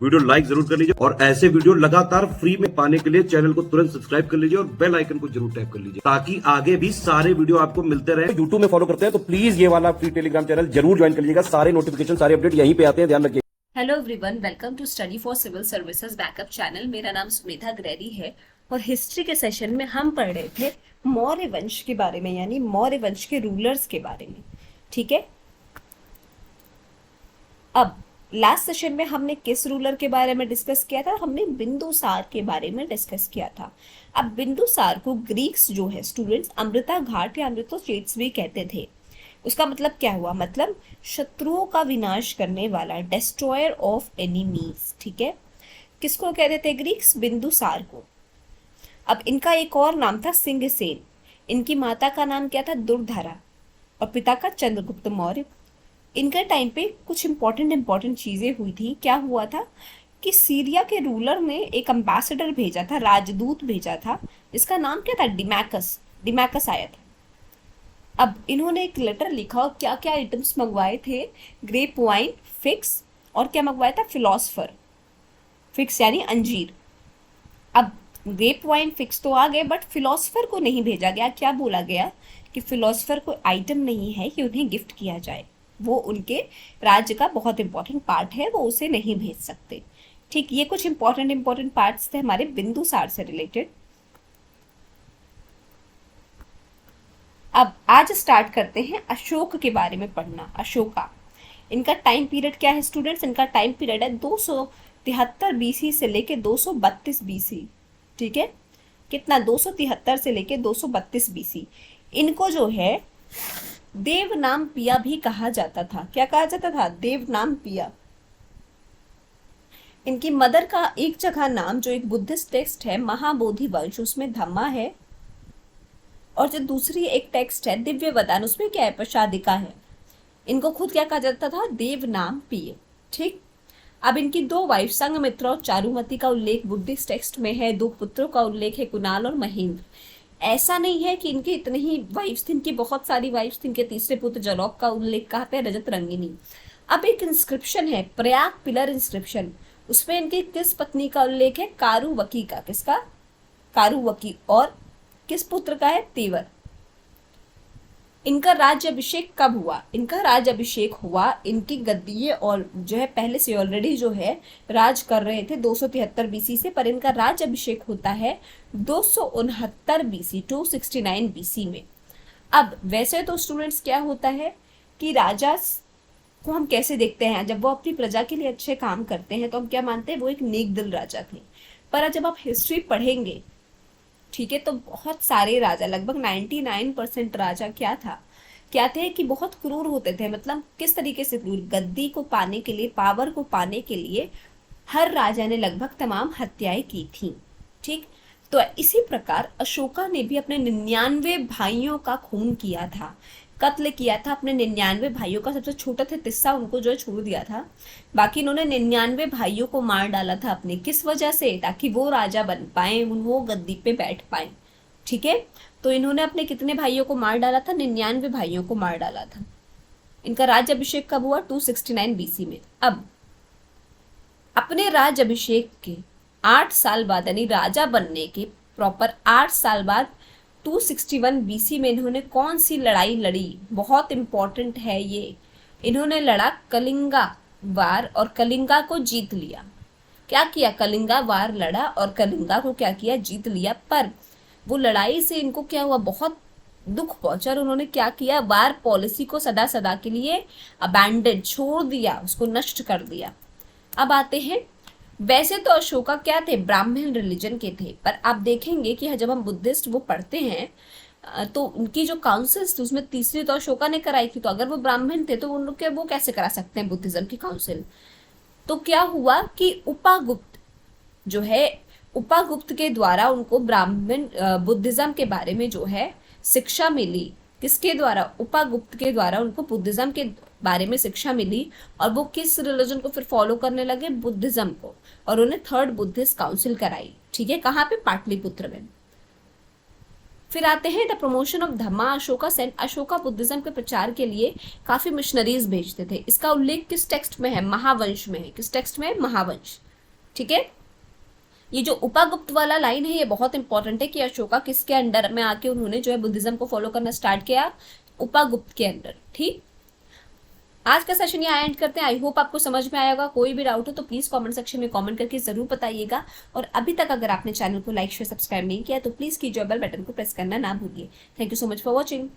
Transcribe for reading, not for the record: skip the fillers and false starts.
Video like जरूर कर लीजिए और ऐसे वीडियो लगातार फ्री में पाने के लिए चैनल को तुरंत सब्सक्राइब कर लीजिए और बेल आइकन को जरूर टैप कर लीजिए ताकि आगे भी सारे वीडियो आपको मिलते रहे। यूट्यूब में फॉलो करते हैं तो प्लीज ये वाला फ्री टेलीग्राम चैनल जरूर ज्वाइन कर लीजिएगा। सारे नोटिफिकेशन सारे अपडेट यहीं पे आते हैं, ध्यान रखिए। Hello everyone, welcome to study for civil services backup channel. मेरा नाम सुमेधा ग्रेरी है और हिस्ट्री के सेशन में हम पढ़ रहे थे मौर्य वंश के बारे में, यानी मौर्य वंश के रूलर्स के बारे में। ठीक है, अब लास्ट सेशन में हमने किस रूलर के बारे में डिस्कस किया था? हमने बिंदुसार के बारे में डिस्कस किया था। अब बिंदुसार को ग्रीक्स जो है स्टूडेंट्स अमृता घाट या अमृतोचेट्स भी कहते थे। उसका मतलब क्या हुआ? मतलब शत्रुओं का विनाश करने वाला, डिस्ट्रॉयर ऑफ एनिमीज। ठीक है, किसको कहते थे ग्रीक्स? बिंदुसार को। अब इनका एक और नाम था सिंहसेन। इनकी माता का नाम क्या था? दुर्धरा, और पिता का चंद्रगुप्त मौर्य। इनके टाइम पे कुछ इंपॉर्टेंट चीजें हुई थी। क्या हुआ था कि सीरिया के रूलर ने एक एम्बेसडर भेजा था, राजदूत भेजा था, जिसका नाम क्या था? डिमैकस आया था। अब इन्होंने एक लेटर लिखा और क्या क्या आइटम्स मंगवाए थे? ग्रेप वाइन, फिक्स, और क्या मंगवाया था? फिलोसफर। फिक्स यानी अंजीर। अब ग्रेप वाइन, फिक्स तो आ गए, बट फिलोसफर को नहीं भेजा गया। क्या बोला गया कि फिलोसफर को आइटम नहीं है कि उन्हें गिफ्ट किया जाए, वो उनके राज्य का बहुत इंपॉर्टेंट पार्ट है, वो उसे नहीं भेज सकते। ठीक, ये कुछ इंपॉर्टेंट पार्ट्स थे हमारे बिंदुसार से रिलेटेड। अब आज स्टार्ट करते हैं अशोक के बारे में पढ़ना। अशोका, इनका टाइम पीरियड क्या है स्टूडेंट्स? इनका टाइम पीरियड है 273 बीसी से लेके 232 बीसी। ठीक है, कितना? 273 से लेके 232 बीसी। इनको जो है देवनाम पिया भी कहा जाता था। क्या कहा जाता था? देवनाम पिया। इनकी मदर का एक जगह नाम, जो एक बुद्धिस्ट टेक्स्ट है महाबोधि वंश, उसमें धम्मा है, और जो दूसरी एक टेक्स्ट है दिव्य वदान, उसमें क्या है? प्रसादिका है। इनको खुद क्या कहा जाता था? देवनाम पिय। ठीक, अब इनकी दो वाइफ संघमित्रा और चारुमती का उल्लेख बुद्धिस्ट टेक्स्ट में है। दो पुत्रों का उल्लेख है, कुणाल और महेंद्र। ऐसा नहीं है कि इनके इतने ही वाइफ्स थी, इनकी बहुत सारी वाइफ्स थी। इनके तीसरे पुत्र जलौक का उल्लेख कहाँ पे? रजत रंगिनी। अब एक इंस्क्रिप्शन है, प्रयाग पिलर इंस्क्रिप्शन, उसमें इनकी किस पत्नी का उल्लेख है? कारुवकी का। किसका? कारुवकी। और किस पुत्र का है? तेवर। इनका राज्य अभिषेक कब हुआ? इनका राज्य अभिषेक हुआ, इनकी गद्दी और जो है पहले से ऑलरेडी जो है राज कर रहे थे 273 बीसी से, पर इनका राज्य अभिषेक होता है 269 बीसी, 269 बीसी में। अब वैसे तो स्टूडेंट्स क्या होता है कि राजा को हम कैसे देखते हैं? जब वो अपनी प्रजा के लिए अच्छे काम करते हैं तो हम क्या मानते हैं? वो एक नेक दिल राजा थे। पर जब आप हिस्ट्री पढ़ेंगे, ठीक है, तो बहुत सारे राजा, लगभग 99% राजा क्या थे कि बहुत क्रूर होते थे। मतलब किस तरीके से क्रूर? गद्दी को पाने के लिए, पावर को पाने के लिए हर राजा ने लगभग तमाम हत्याएं की थी। ठीक, तो इसी प्रकार अशोका ने भी अपने 99 भाइयों का खून किया था, कत्ल किया था अपने 99 भाइयों का। सबसे छोटा थे तिस्सा, उनको जो है छोड़ दिया था। बाकी इन्होंने 99 भाइयों को मार डाला था अपने। किस वजह से? ताकि वो राजा बन पाए, वो गद्दी पे बैठ पाए। ठीक है, तो इन्होंने अपने कितने भाइयों को मार डाला था? 99 भाइयों को मार डाला था। इनका राज्य अभिषेक कब हुआ? 269 बीसी में। अब अपने राज्य अभिषेक के 8 साल बाद, यानी राजा बनने के प्रॉपर 8 साल बाद 261 बीसी में इन्होंने कौन सी लड़ाई लड़ी? बहुत इंपॉर्टेंट है ये। इन्होंने लड़ा कलिंगा वार और कलिंगा को जीत लिया। क्या किया? कलिंगा वार लड़ा और कलिंगा को क्या किया? जीत लिया। पर वो लड़ाई से इनको क्या हुआ? बहुत दुख पहुंचा और उन्होंने क्या किया? वार पॉलिसी को सदा सदा के लिए अबैंडन, छोड़ दिया, उसको नष्ट कर दिया। अब आते हैं, वैसे तो अशोका क्या थे? ब्राह्मण रिलीजन के थे, पर आप देखेंगे कि जब हम बुद्धिस्ट वो पढ़ते हैं तो उनकी जो काउंसिल्स थी उसमें तीसरी तो अशोका ने कराई थी। तो अगर वो ब्राह्मण थे तो उन लोग वो कैसे करा सकते हैं बुद्धिज्म की काउंसिल? तो क्या हुआ कि उपागुप्त जो है, उपागुप्त के द्वारा उनको ब्राह्मण बुद्धिज्म के बारे में जो है शिक्षा मिली। किसके द्वारा? उपागुप्त के द्वारा उनको बुद्धिज्म के बारे में शिक्षा मिली और वो किस रिलीजन को फिर फॉलो करने लगे? बुद्धिज्म को। और उन्हें थर्ड बुद्धिस्ट काउंसिल कराई। ठीक है, कहाँ पे? पाटलिपुत्र में। फिर आते हैं the promotion of Dhamma Ashoka saint. Ashoka buddhism के प्रचार के लिए काफी मिशनरीज भेजते थे। इसका उल्लेख किस टेक्स्ट में है? महावंश में है। किस टेक्स्ट में? महावंश। ठीक है। ये जो उपागुप्त वाला लाइन है ये बहुत इंपॉर्टेंट है कि अशोका किसके अंडर में आके उन्होंने जो है बुद्धिज्म को फॉलो करना स्टार्ट किया, उपागुप्त के अंडर। ठीक, आज का सेशन यहाँ एंड करते हैं। आई होप आपको समझ में आएगा। कोई भी डाउट हो तो प्लीज कमेंट सेक्शन में कमेंट करके जरूर बताइएगा। और अभी तक अगर आपने चैनल को लाइक शेयर सब्सक्राइब नहीं किया तो प्लीज कीजिए, बेल बटन को प्रेस करना ना भूलिए। Thank you so much for watching.